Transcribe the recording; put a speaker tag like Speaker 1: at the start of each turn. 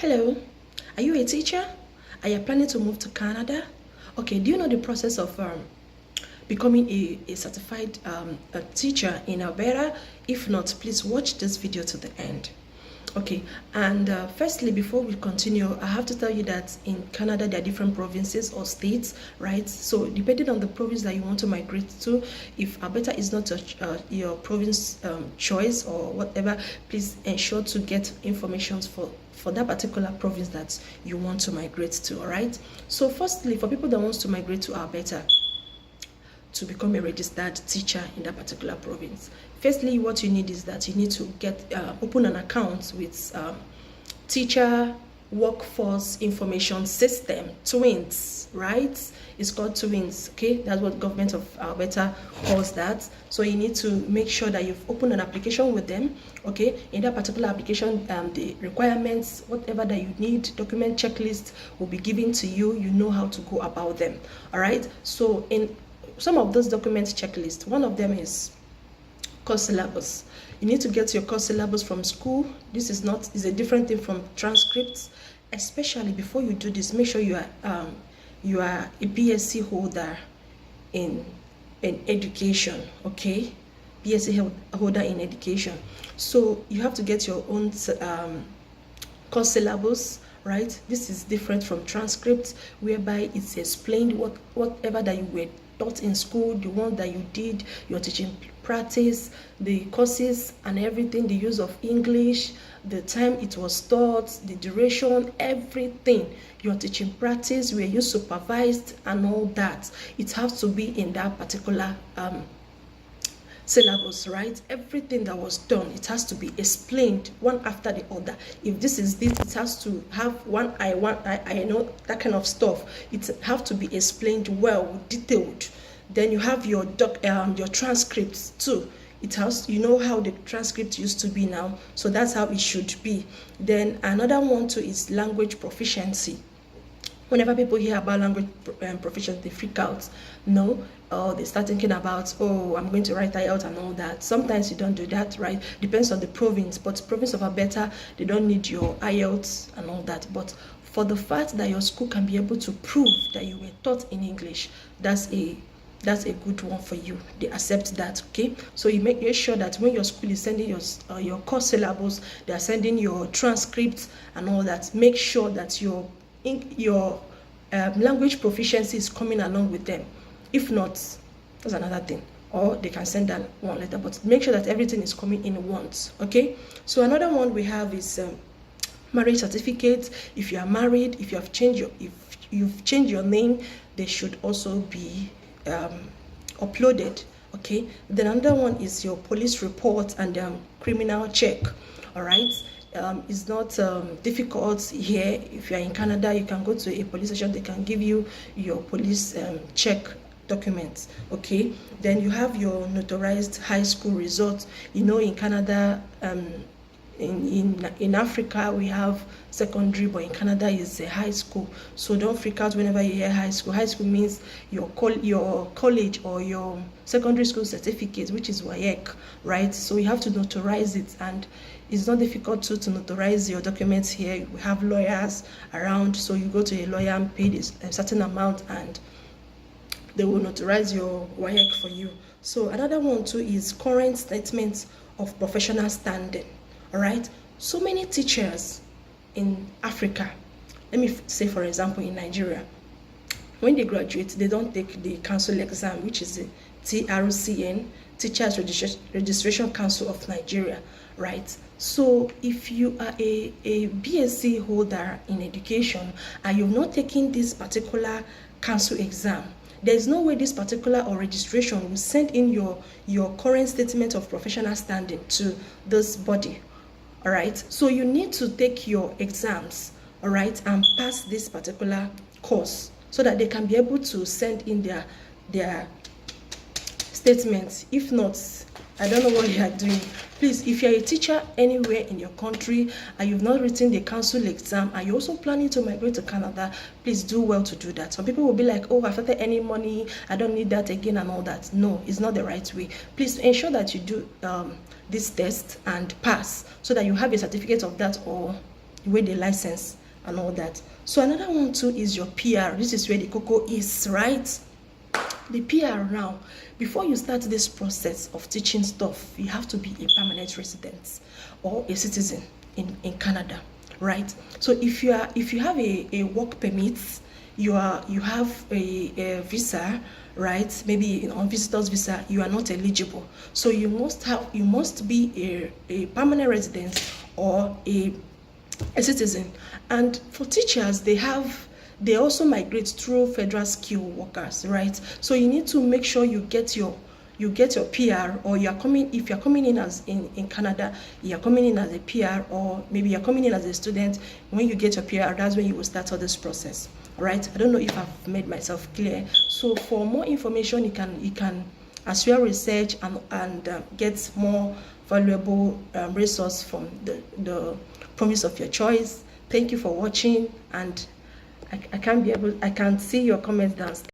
Speaker 1: Hello, are you a teacher? Are you planning to move to Canada? Okay, do you know the process of becoming a certified a teacher in Alberta? If not, please watch this video to the end. Okay, and firstly, before we continue, I have to tell you that in Canada there are different provinces or states, right? So depending on the province that you want to migrate to, if Alberta is not your province choice or whatever, please ensure to get information for that particular province that you want to migrate to. All right, so firstly, for people that wants to migrate to Alberta to become a registered teacher in that particular province, firstly, what you need is that you need to get open an account with teacher workforce information system, twins, right? It's called twins. Okay, that's what government of Alberta calls that. So you need to make sure that you've opened an application with them. Okay, in that particular application, the requirements, whatever that you need, document checklist will be given to you. You know how to go about them. All right, so in some of those documents checklist, one of them is course syllabus. You need to get your course syllabus from school. This is a different thing from transcripts. Especially before you do this, make sure you are a BSc holder in education. Okay, BSc holder in education. So you have to get your own course syllabus, right? This is different from transcripts, whereby it's explained whatever that you were taught in school, the one that you did, your teaching practice, the courses and everything, the use of English, the time it was taught, the duration, everything, your teaching practice, where you supervised and all that. It has to be in that particular syllabus, right? Everything that was done, it has to be explained one after the other. If this is this, it has to have I know that kind of stuff. It have to be explained well, detailed. Then you have your transcripts too. It has, you know how the transcript used to be now, so that's how it should be. Then another one too is language proficiency. Whenever people hear about language proficiency, they freak out. No, they start thinking about, oh, I'm going to write IELTS and all that. Sometimes you don't do that, right? Depends on the province. But province of Alberta, they don't need your IELTS and all that. But for the fact that your school can be able to prove that you were taught in English, that's a good one for you. They accept that. Okay, so you make sure that when your school is sending your course syllabus, they are sending your transcripts and all that. Make sure that your language proficiency is coming along with them. If not, that's another thing, or they can send that one letter, but make sure that everything is coming in once. Okay, so another one we have is marriage certificate. If you are married, if you've changed your name, they should also be uploaded. Okay, then another one is your police report and criminal check. All right, it's not difficult here. If you are in Canada, you can go to a police station, they can give you your police check documents. Okay, then you have your notarized high school results. You know, in Canada, in Africa we have secondary, but in Canada is a high school. So don't freak out whenever you hear high school. High school means your college or your secondary school certificate, which is WAEC, right? So you have to notarize it, and it's not difficult to notarize your documents here. We have lawyers around, so you go to a lawyer and pay this a certain amount, and they will notarize your WAEC for you. So another one too is current statements of professional standing. All right, so many teachers in Africa, let me say for example in Nigeria, when they graduate, they don't take the council exam, which is the TRCN, Teachers Registration Council of Nigeria, right? So if you are a BSc holder in education and you've not taken this particular council exam, there's no way this particular or registration will send in your current statement of professional standing to this body. All right, so you need to take your exams, all right, and pass this particular course so that they can be able to send in their statements. If not, I don't know what you are doing. Please, if you're a teacher anywhere in your country and you've not written the council exam and you're also planning to migrate to Canada, please do well to do that. Some people will be like, oh, I've started any money, I don't need that again and all that. No, it's not the right way. Please ensure that you do this test and pass so that you have a certificate of that, or with the license and all that. So another one too is your PR. This is where the cocoa is, right? The PR now, before you start this process of teaching stuff, you have to be a permanent resident or a citizen in Canada, right? So if you have a work permit, you have a visa, right? Maybe on visitor's visa, you are not eligible. So you must be a permanent resident or a citizen. And for teachers, they also migrate through federal skilled workers, right? So you need to make sure you get your PR, or if you're coming in as in Canada, you're coming in as a PR, or maybe you're coming in as a student. When you get your PR, that's when you will start all this process. All right, I don't know if I've made myself clear. So for more information, you can as well research and get more valuable resource from the promise of your choice. Thank you for watching, and I can't see your comments downstairs.